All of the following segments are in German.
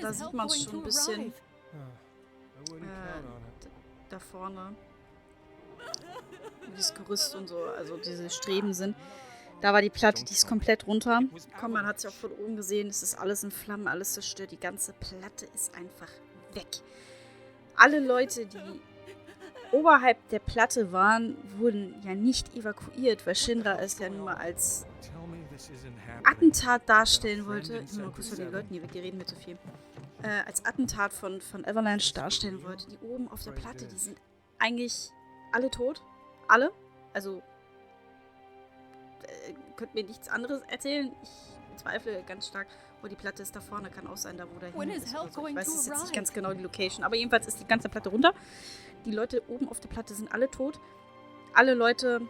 Da sieht man es schon ein bisschen. Da vorne. Wo dieses Gerüst und so, also diese Streben sind. Da war die Platte, die ist komplett runter. Komm, man hat es ja auch von oben gesehen. Es ist alles in Flammen, alles zerstört. Die ganze Platte ist einfach weg. Alle Leute, die oberhalb der Platte waren, wurden ja nicht evakuiert, weil Shinra es ja nun mal als Attentat darstellen wollte. Ich will mal kurz von den Leuten hier weg, die reden mir zu viel. Als Attentat von Avalanche darstellen wollte. Die oben auf der Platte, die sind eigentlich alle tot. Alle. Also, könnt mir nichts anderes erzählen. Ich zweifle ganz stark, wo die Platte ist da vorne. Kann auch sein, da wo der hin ist. Oder so. Ich weiß es jetzt nicht ganz genau, die Location. Aber jedenfalls ist die ganze Platte runter. Die Leute oben auf der Platte sind alle tot. Alle Leute...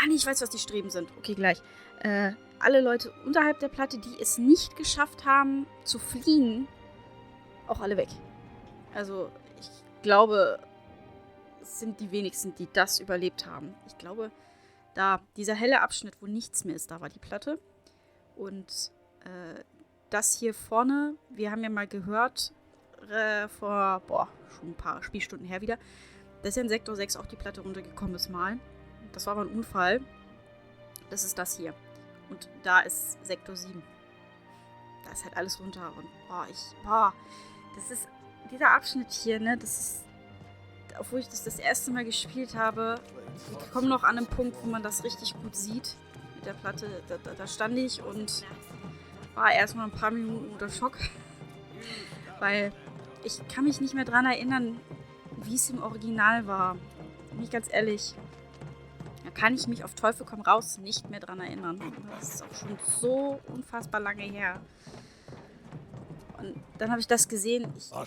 nee, ich weiß, was die Streben sind. Okay, gleich. Alle Leute unterhalb der Platte, die es nicht geschafft haben, zu fliehen, auch alle weg. Also, ich glaube, es sind die wenigsten, die das überlebt haben. Ich glaube, dieser helle Abschnitt, wo nichts mehr ist, da war die Platte. Und das hier vorne, wir haben ja mal gehört, vor, schon ein paar Spielstunden her wieder, dass ja in Sektor 6 auch die Platte runtergekommen ist mal. Das war aber ein Unfall. Das ist das hier. Und da ist Sektor 7. Da ist halt alles runter. Und das ist dieser Abschnitt hier, ne, das ist, obwohl ich das erste Mal gespielt habe, ich komme noch an einen Punkt, wo man das richtig gut sieht. Mit der Platte, da stand ich und war erstmal ein paar Minuten unter Schock. Weil ich kann mich nicht mehr dran erinnern, wie es im Original war. Bin ich ganz ehrlich. Da kann ich mich auf Teufel komm raus nicht mehr dran erinnern. Das ist auch schon so unfassbar lange her. Und dann habe ich das gesehen. Ich war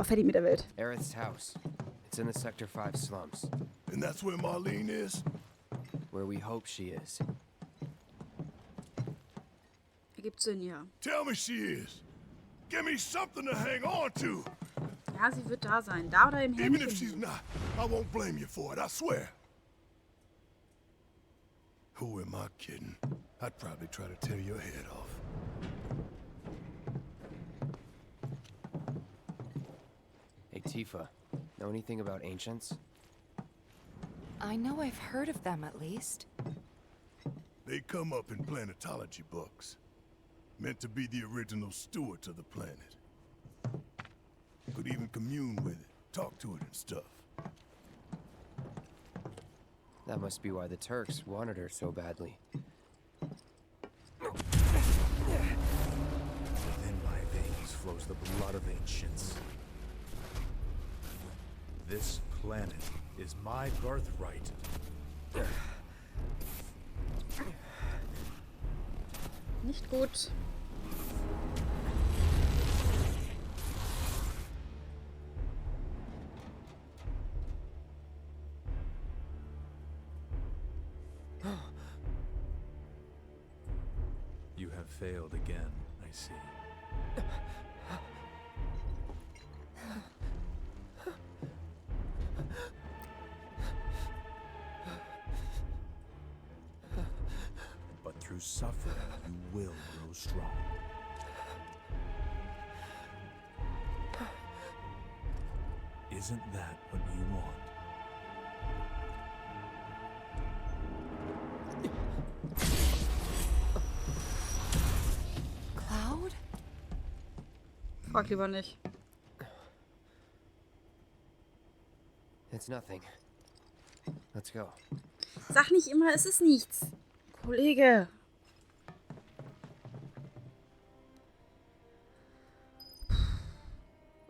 fertig mit der Welt. Aerith's house. It's in the Sector 5 slums. And that's where Marlene is? Where we hope she is. Ergibt Sinn, ja. Tell me she is. Give me something to hang on to. Ja, sie wird da sein. Da oder im Händchen. Even if she's not, I won't blame you for it, I swear. Who am I kidding? I'd probably try to tear your head off. Hey, Tifa. Know anything about ancients? I know I've heard of them at least. They come up in planetology books. Meant to be the original stewards of the planet. Could even commune with it, talk to it and stuff. That must be why the Turks wanted her so badly. Within my veins flows the blood of ancients. This planet is my birthright. Nicht gut. You have failed again, I see. But through suffering, you will grow strong. Isn't that what you want? Cloud? Frag lieber nicht. It's nothing. Let's go. Sag nicht immer, es ist nichts. Kollege.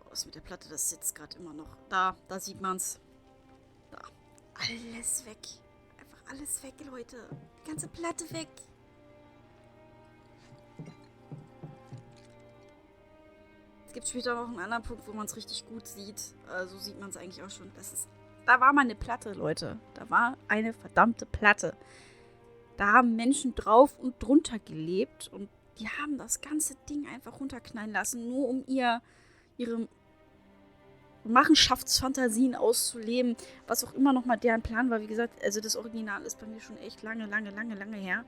Was mit der Platte, das sitzt gerade immer noch. Da sieht man's. Da. Alles weg. Einfach alles weg, Leute. Die ganze Platte weg. Es gibt später noch einen anderen Punkt, wo man es richtig gut sieht. So sieht man es eigentlich auch schon. Da war mal eine Platte, Leute. Da war eine verdammte Platte. Da haben Menschen drauf und drunter gelebt und die haben das ganze Ding einfach runterknallen lassen, nur um ihre Machenschaftsfantasien auszuleben, was auch immer nochmal deren Plan war. Wie gesagt, also das Original ist bei mir schon echt lange her.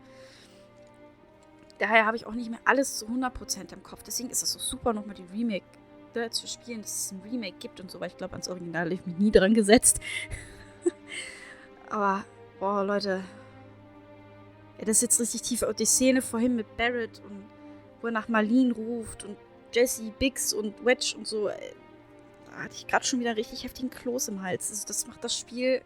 daher habe ich auch nicht mehr alles zu 100% im Kopf. Deswegen ist es so super, nochmal die Remake zu spielen, dass es ein Remake gibt und so, weil ich glaube, ans Original habe ich mich nie dran gesetzt. Aber, boah, Leute. Ja, das ist jetzt richtig tief. Und die Szene vorhin mit Barret und wo er nach Marlene ruft und Jesse, Biggs und Wedge und so. Da hatte ich gerade schon wieder richtig heftigen Kloß im Hals. Also das macht das Spiel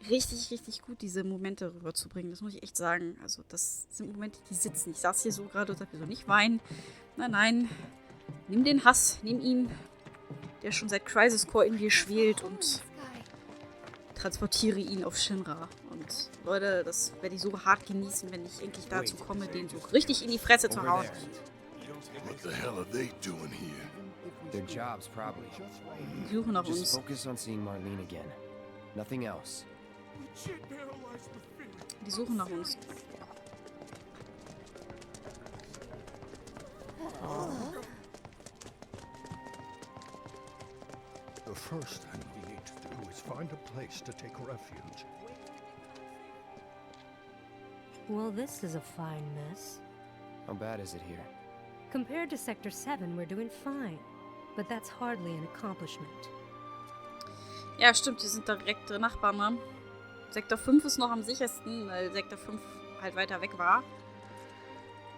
richtig, richtig gut, diese Momente rüberzubringen. Das muss ich echt sagen. Also das sind Momente, die sitzen. Ich saß hier so gerade und sagte so, nicht weinen. Nein, nein. Nimm den Hass, nimm ihn, der schon seit Crisis Core in dir schwelt und transportiere ihn auf Shinra. Und Leute, das werde ich so hart genießen, wenn ich endlich dazu komme, den so richtig in die Fresse zu hauen. What the hell are they doing here? Their jobs, probably. Die suchen nach Just uns. focus on seeing Marlene again. Nothing else. Die suchen nach uns. The first thing we need to do is find a place to take refuge. Well, this is a fine mess. How bad is it here? Compared to Sector 7, we're doing fine. But that's hardly an accomplishment. Ja, stimmt, die sind direkte Nachbarn, ne? Sektor 5 ist noch am sichersten, weil Sektor 5 halt weiter weg war.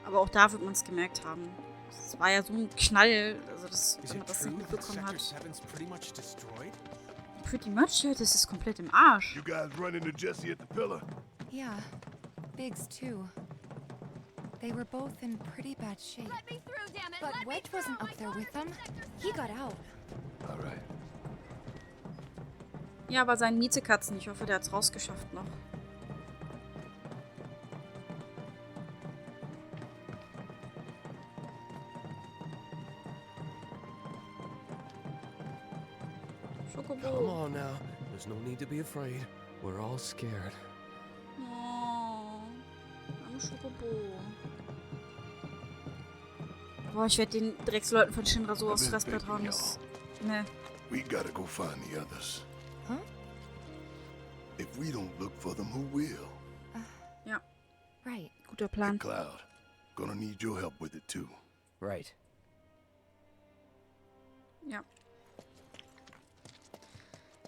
Aber auch da wird man es gemerkt haben. Es war ja so ein Knall, also das, wenn man das nicht mitbekommen hat. Pretty much, ja, das ist komplett im Arsch. You guys run into Jesse at the pillar? Yeah, Biggs too. They were both in pretty bad shape. Let me through, damn it! But Let me Wedge through! wasn't up there with them. He got out. All right. Ja, aber sein Miezekatzen, ich hoffe, der hat's rausgeschafft noch. Come Schokobo. on now. There's no need to be afraid. We're all scared. Oh, arme Schokobo. Boah, ich werde den Drecksleuten von Shinra so aufs Fressbrett hauen. Das, ne. We gotta go find the others. Huh? If we don't look for them, who will? Ja, Right. guter Hey, Plan. Cloud, gonna need your help with it too. Right. Ja.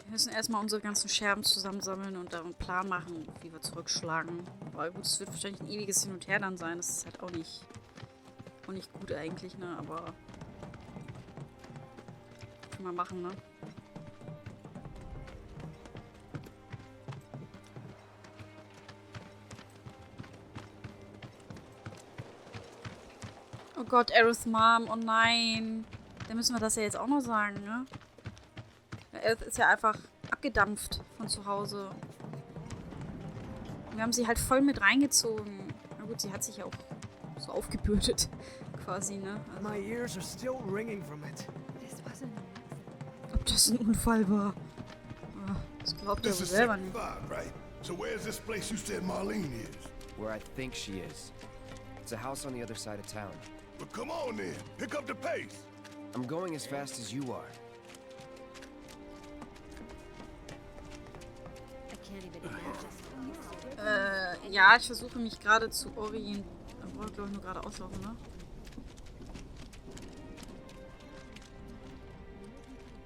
Wir müssen erstmal unsere ganzen Scherben zusammensammeln und dann einen Plan machen, wie wir zurückschlagen. Aber gut, es wird wahrscheinlich ein ewiges Hin und Her dann sein. Das ist halt auch nicht gut eigentlich, ne? Aber können wir machen, ne? Oh Gott, Aeriths Mom, oh nein. Dann müssen wir das ja jetzt auch noch sagen, ne? Aerith ist ja einfach abgedampft von zu Hause. Wir haben sie halt voll mit reingezogen. Na gut, sie hat sich ja auch so aufgebürdet, quasi, ne? Also, My ears are still ringing from it. This wasn't. ob das ein Unfall war. Ah, das glaubt er This wohl is selber Sector nicht. 5, right? So where's this place you said Marlene is? Where I think she is. It's a house on the other side of town. But come on then, pick up the pace. I'm going as fast as you are. I can't even imagine. Ja, ich versuche mich gerade zu orientieren. Ich wollte, glaube ich, nur gerade auslaufen, ne?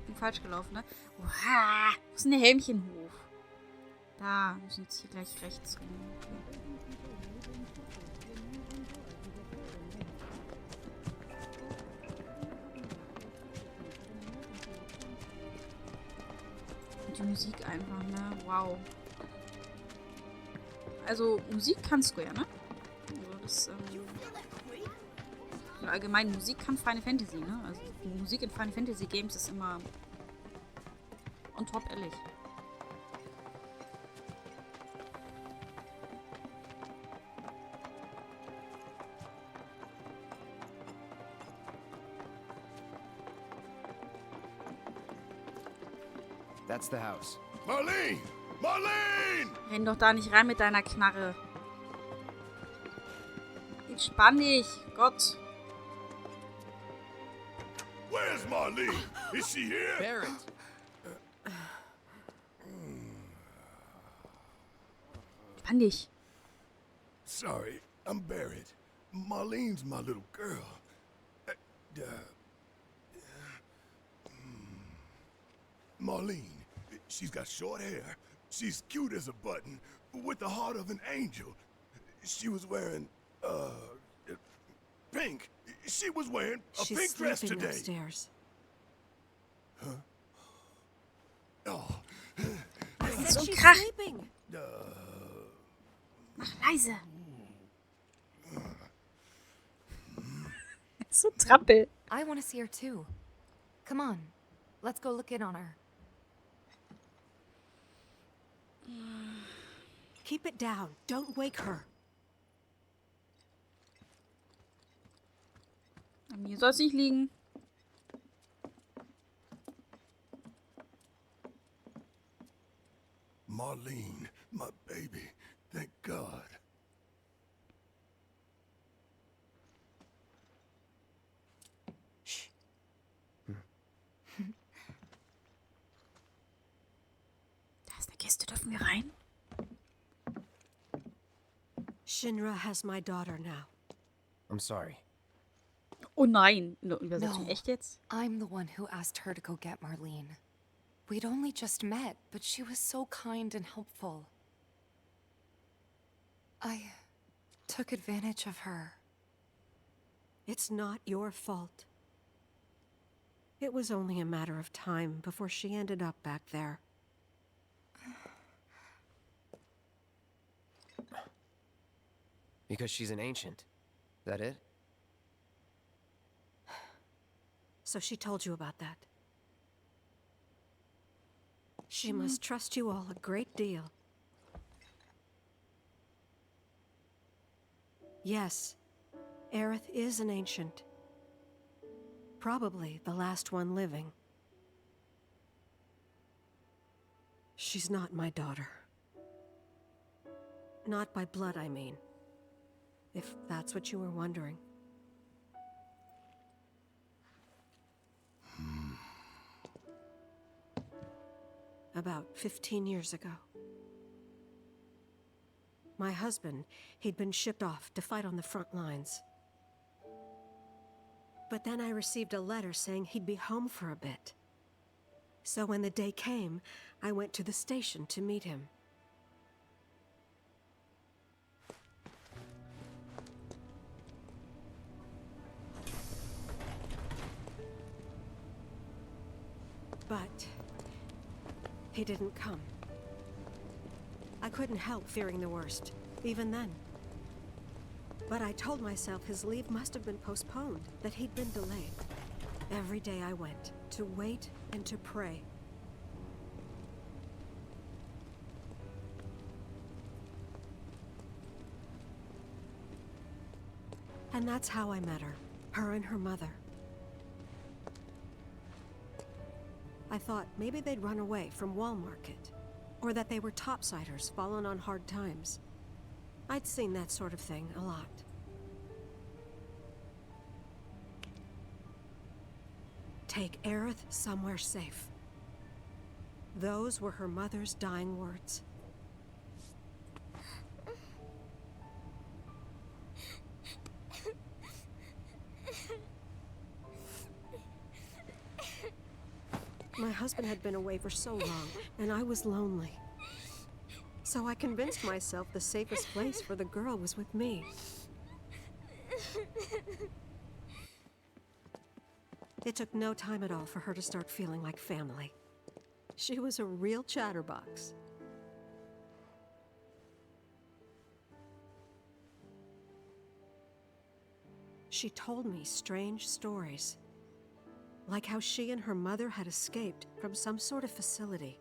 Bin falsch gelaufen, ne? Uah, wo ist denn der Helmchenhof? Da, wir müssen jetzt hier gleich rechts rum. Okay. Und die Musik einfach, ne? Wow. Also, Musik kann Square, ne? Also, das, oder allgemein, Musik kann Final Fantasy, ne? Also, die Musik in Final Fantasy Games ist immer on top, ehrlich. That's the house. Marlene! Marlene! Renn doch da nicht rein mit deiner Knarre. Entspann dich, Gott. Where's Marlene? Is she here? Barret! Entspann dich. Sorry, I'm Barret. Marlene's my little girl. Marlene, she's got short hair. She's cute as a button, with the heart of an angel. She was wearing, pink. She was wearing a She's pink dress sleeping today. upstairs. Oh, I said So she's Krach. sleeping. Mach leise. So trappel. I want to see her too. Come on, let's go look in on her. Keep it down. Don't wake her. An mir soll es nicht liegen. Marlene, my baby. Thank God. Da ist eine Kiste. Dürfen wir rein? Shinra has my daughter now. I'm sorry. Oh nein. Übersetzung. No. Echt jetzt? I'm the one who asked her to go get Marlene. We'd only just met, but she was so kind and helpful. I took advantage of her. It's not your fault. It was only a matter of time before she ended up back there. Because she's an ancient. That it? So she told you about that. She must trust you all a great deal. Yes, Aerith is an ancient. Probably the last one living. She's not my daughter. Not by blood, I mean. If that's what you were wondering. About 15 years ago. My husband, he'd been shipped off to fight on the front lines. But then I received a letter saying he'd be home for a bit. So when the day came, I went to the station to meet him. But he didn't come. I couldn't help fearing the worst, even then. But I told myself his leave must have been postponed, that he'd been delayed. Every day I went, to wait and to pray. And that's how I met her and her mother. I thought maybe they'd run away from Wall Market, or that they were topsiders fallen on hard times. I'd seen that sort of thing a lot. Take Aerith somewhere safe. Those were her mother's dying words. My husband had been away for so long, and I was lonely. So I convinced myself the safest place for the girl was with me. It took no time at all for her to start feeling like family. She was a real chatterbox. She told me strange stories. Like how she and her mother had escaped from some sort of facility.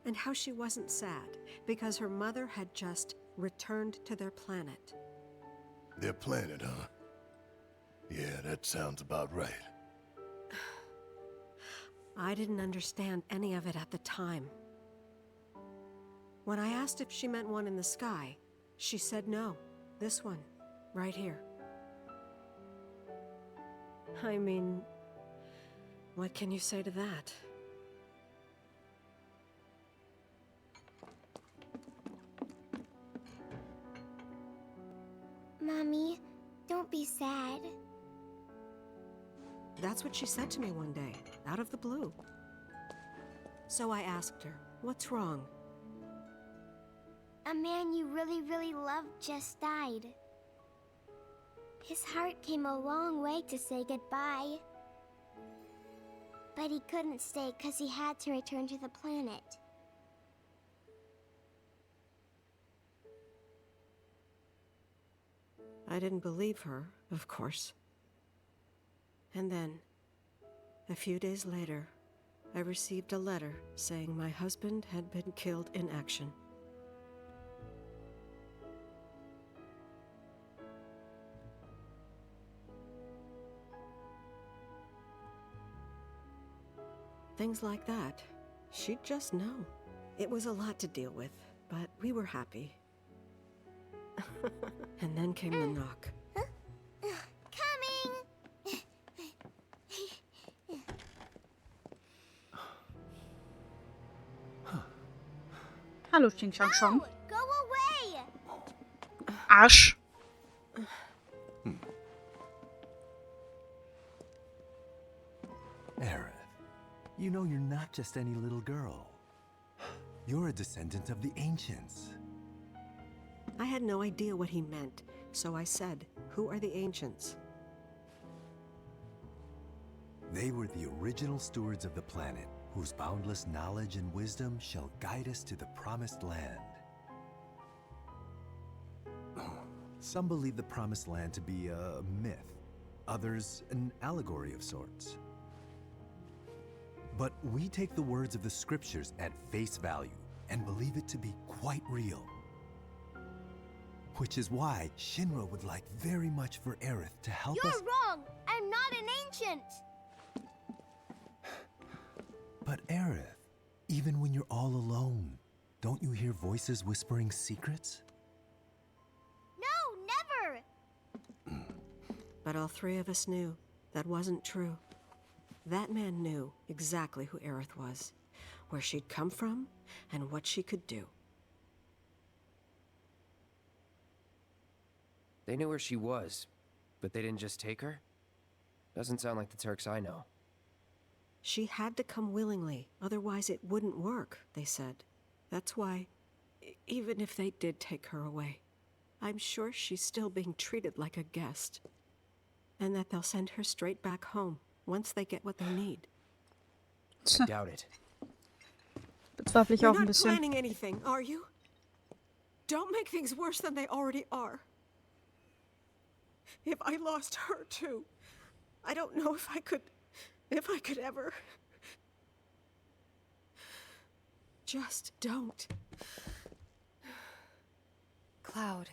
And how she wasn't sad because her mother had just returned to their planet. Their planet, huh? Yeah, that sounds about right. I didn't understand any of it at the time. When I asked if she meant one in the sky, she said no. This one, right here. I mean, what can you say to that? Mommy, don't be sad. That's what she said to me one day, out of the blue. So I asked her, what's wrong? A man you really, really loved just died. His heart came a long way to say goodbye. But he couldn't stay because he had to return to the planet. I didn't believe her, of course. And then, a few days later, I received a letter saying my husband had been killed in action. Things like that, she'd just know. It was a lot to deal with, but we were happy. And then came the knock. Coming! Hallo, Xing Shang Shang. No, go away! Arsch. Aerith, you know you're not just any little girl. You're a descendant of the ancients. I had no idea what he meant, so I said, "Who are the ancients?" They were the original stewards of the planet, whose boundless knowledge and wisdom shall guide us to the promised land. Some believe the promised land to be a myth, others an allegory of sorts. But we take the words of the scriptures at face value and believe it to be quite real. Which is why Shinra would like very much for Aerith to help us. You're wrong! I'm not an ancient! But Aerith, even when you're all alone, don't you hear voices whispering secrets? No, never! But all three of us knew that wasn't true. That man knew exactly who Aerith was, where she'd come from, and what she could do. They knew where she was, but they didn't just take her? Doesn't sound like the Turks I know. She had to come willingly, otherwise it wouldn't work, they said. That's why, even if they did take her away, I'm sure she's still being treated like a guest. And that they'll send her straight back home, once they get what they need. I doubt it. Bezweifle ich You're auch ein not bisschen. planning anything, are you? Don't make things worse than they already are. If I lost her too, I don't know if I could ever. Just don't. Cloud,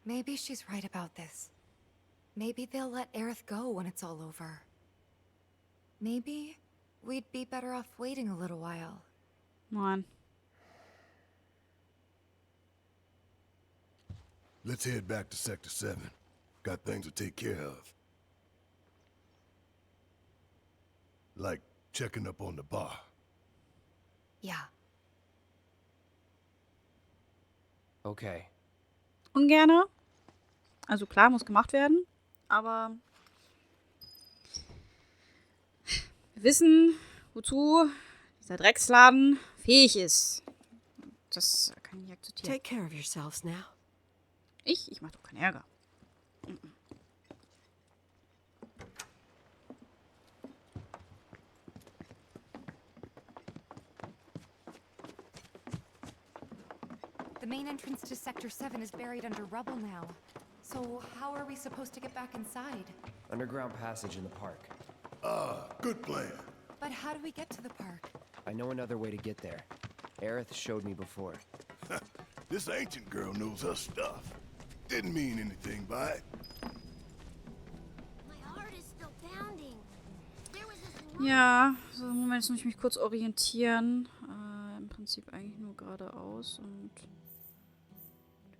maybe she's right about this. Maybe they'll let Aerith go when it's all over. Maybe we'd be better off waiting a little while. Nein. Let's head back to Sector 7. Got things to take care of. Like checking up on the bar. Yeah. Okay. Ungerne. Also klar, muss gemacht werden. Aber wir wissen, wozu dieser Drecksladen fähig ist. Das kann ich nicht akzeptieren. Take care of yourselves now. Ich mach doch keinen Ärger. The main entrance to Sector 7 is buried under rubble now. So how are we supposed to get back inside? Underground passage in the park. Ah, good plan. But how do we get to the park? I know another way to get there. Aerith showed me before. This ancient girl knows her stuff. Didn't mean anything by it. My heart is still pounding. There was this Ja, so Moment, jetzt muss ich mich kurz orientieren. Im Prinzip eigentlich nur geradeaus und...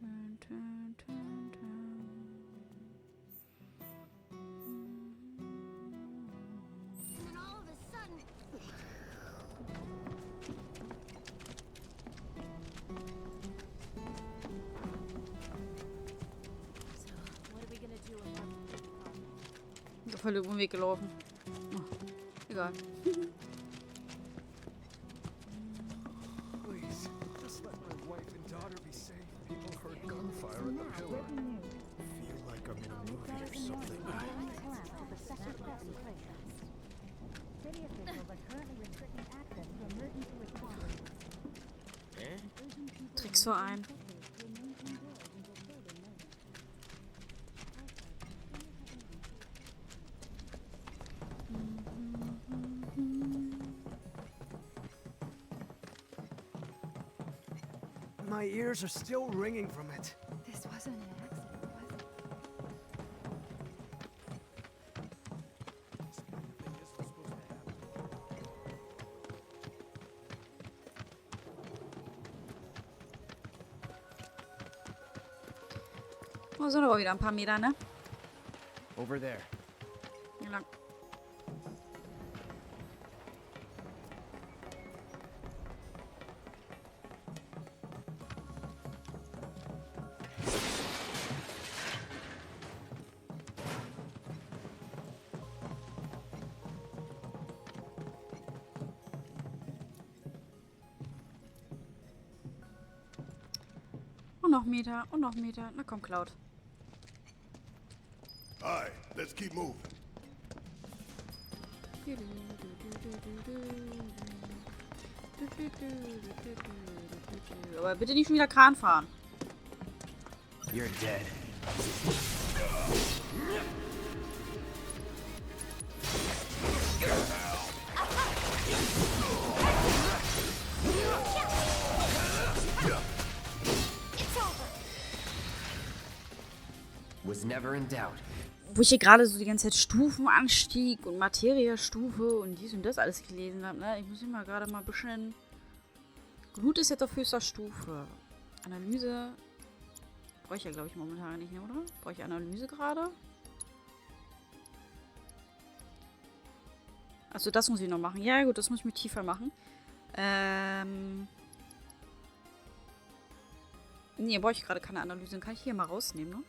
And then all of a sudden... voll über den Weg gelaufen. Oh, egal. Please, just let my wife and daughter be safe. People heard gunfire at the pillar. Feel like I'm in a movie or something. Tricksverein. My ears are still ringing from it. This wasn't an accident, was it? Oh, sind aber wieder ein paar Meter, ne? Over there. Hier lang. Und noch Meter und noch Meter. Na komm, Cloud. Alright, let's keep moving. Aber bitte nicht schon wieder Kran fahren. You're dead. Was never in doubt. Wo ich hier gerade so die ganze Zeit Stufenanstieg und Materiestufe und dies und das alles gelesen habe, ne? Ich muss hier mal gerade mal ein bisschen... Glut ist jetzt auf höchster Stufe. Analyse... Brauche ich ja, glaube ich, momentan nicht, ne, oder? Brauche ich Analyse gerade? Achso, das muss ich noch machen. Ja, gut, das muss ich mit tiefer machen. Nee, brauche ich gerade keine Analyse. Dann kann ich hier mal rausnehmen, ne?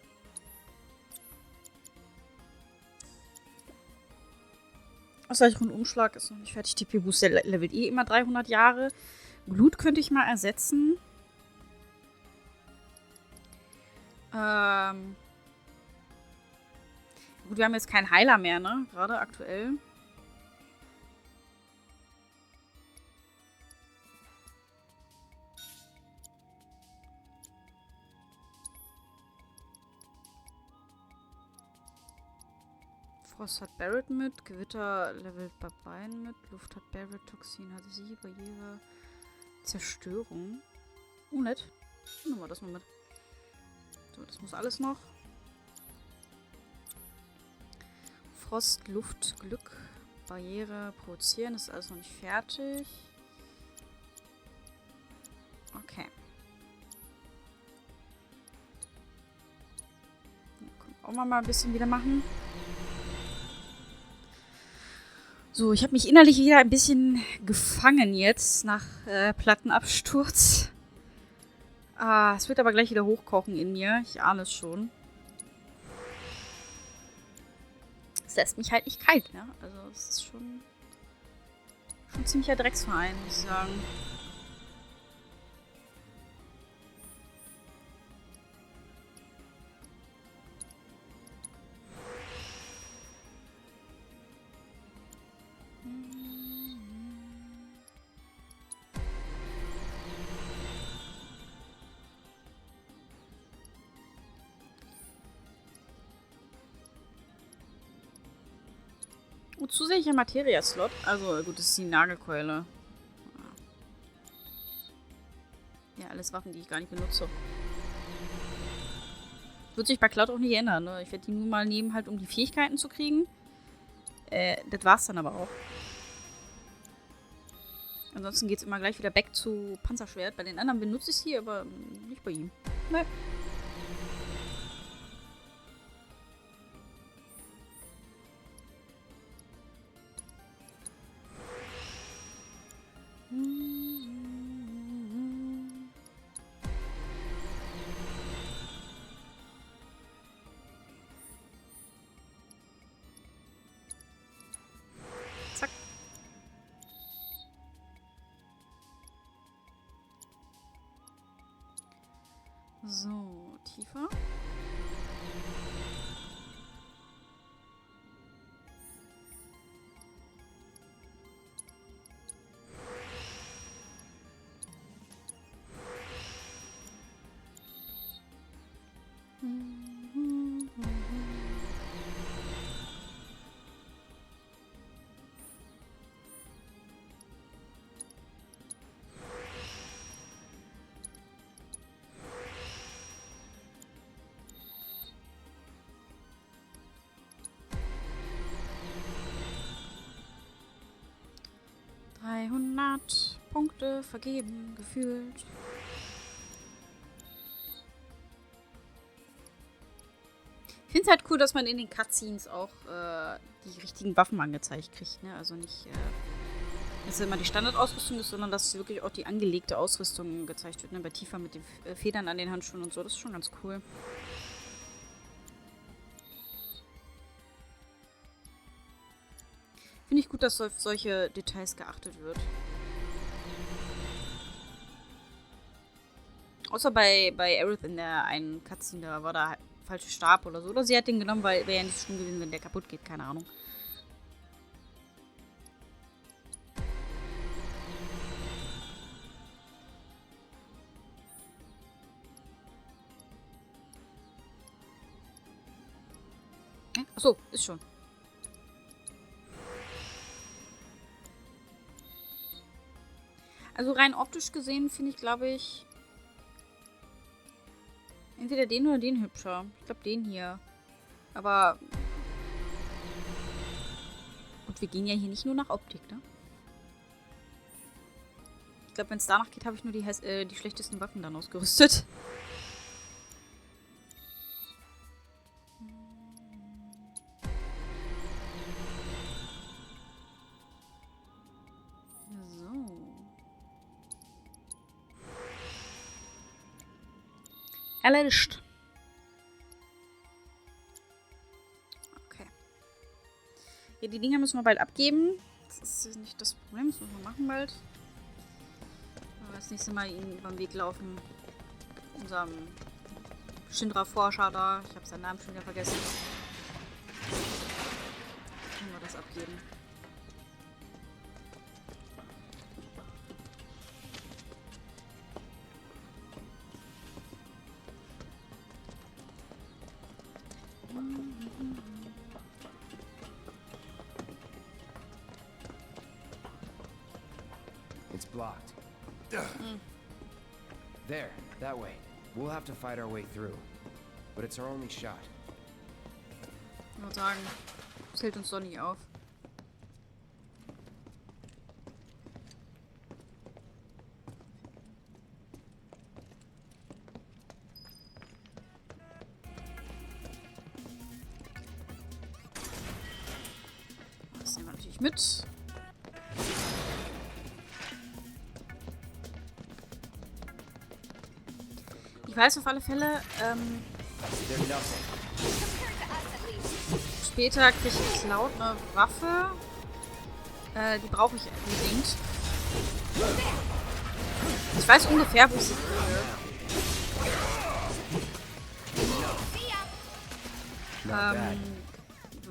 Rundumschlag ist noch nicht fertig. TP Boost, der levelt eh immer 300 Jahre. Glut könnte ich mal ersetzen. Gut, wir haben jetzt keinen Heiler mehr, ne? Gerade aktuell. Frost hat Barret mit, Gewitter levelt bei beiden mit, Luft hat Barret, Toxin hat sie, Barriere, Zerstörung. Oh, nett. Nehmen wir das mal mit. So, das muss alles noch. Frost, Luft, Glück, Barriere, Provozieren, ist alles noch nicht fertig. Okay. Dann können wir auch mal ein bisschen wieder machen. So, ich habe mich innerlich wieder ein bisschen gefangen jetzt nach Plattenabsturz. Es wird aber gleich wieder hochkochen in mir. Ich ahne es schon. Es lässt mich halt nicht kalt, ne? Also es ist schon ein ziemlicher Drecksverein, muss ich sagen. Oh, zusätzlicher Materia-Slot. Also, gut, das ist die Nagelkeule. Ja, alles Waffen, die ich gar nicht benutze. Wird sich bei Cloud auch nicht ändern, ne? Ich werde die nur mal nehmen, halt, um die Fähigkeiten zu kriegen. Das war's dann aber auch. Ansonsten geht's immer gleich wieder back zu Panzerschwert. Bei den anderen benutze ich sie, aber nicht bei ihm. Ne. So, tiefer. Punkte vergeben, gefühlt. Ich finde es halt cool, dass man in den Cutscenes auch die richtigen Waffen angezeigt kriegt, ne? Also nicht, dass immer die Standardausrüstung ist, sondern dass wirklich auch die angelegte Ausrüstung gezeigt wird, ne? Bei Tifa mit den Federn an den Handschuhen und so, das ist schon ganz cool. Finde ich gut, dass auf solche Details geachtet wird. Außer bei Aerith in der einen Cutscene, da war da falsche Stab oder so. Oder sie hat den genommen, weil wäre ja nicht schlimm gewesen, wenn der kaputt geht. Keine Ahnung. Achso, ist schon. Also rein optisch gesehen finde ich, glaube ich, entweder den oder den hübscher. Ich glaube den hier. Aber und wir gehen ja hier nicht nur nach Optik, ne? Ich glaube, wenn es danach geht, habe ich nur die schlechtesten Waffen dann ausgerüstet. Erledigt. Okay. Ja, die Dinger müssen wir bald abgeben. Das ist nicht das Problem, das müssen wir machen bald. Wenn wir das nächste Mal ihn über den Weg laufen. Unserem Shinra-Forscher da. Ich habe seinen Namen schon wieder vergessen. Können wir das abgeben. It's blocked. There, that way. We'll have to fight our way through. But it's our only shot. Ich würde sagen, das hält uns doch nicht auf. Das nehmen wir natürlich mit. Ich weiß auf alle Fälle, später kriege ich Cloud eine Waffe. Die brauche ich unbedingt. Ich weiß ungefähr, wo ich sie kriege.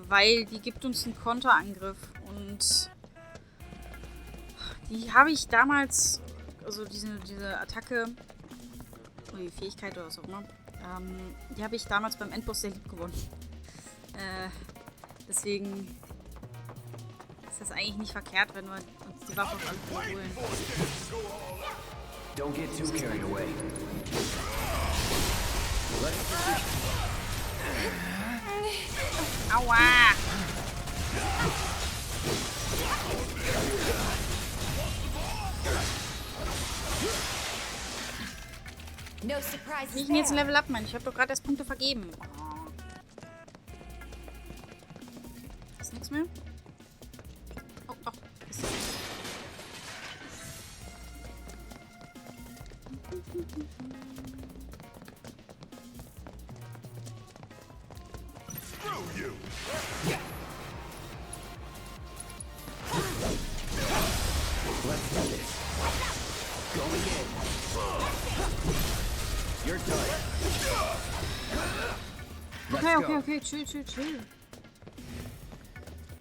Weil die gibt uns einen Konterangriff. Und die habe ich damals, also diese Attacke, die Fähigkeit oder was auch immer, die habe ich damals beim Endboss sehr lieb gewonnen. Deswegen ist das eigentlich nicht verkehrt, wenn wir uns die Waffe auf alle Fälle holen. Don't get too carried away. Aua! No surprise. Wie ich mir jetzt ein Level up, Mann. Ich habe doch gerade erst Punkte vergeben. Oh. Ist nichts mehr? Oh, oh. Ist Screw you! Let's do this. Going in. Your turn. Okay, okay, okay, chill, chill, chill.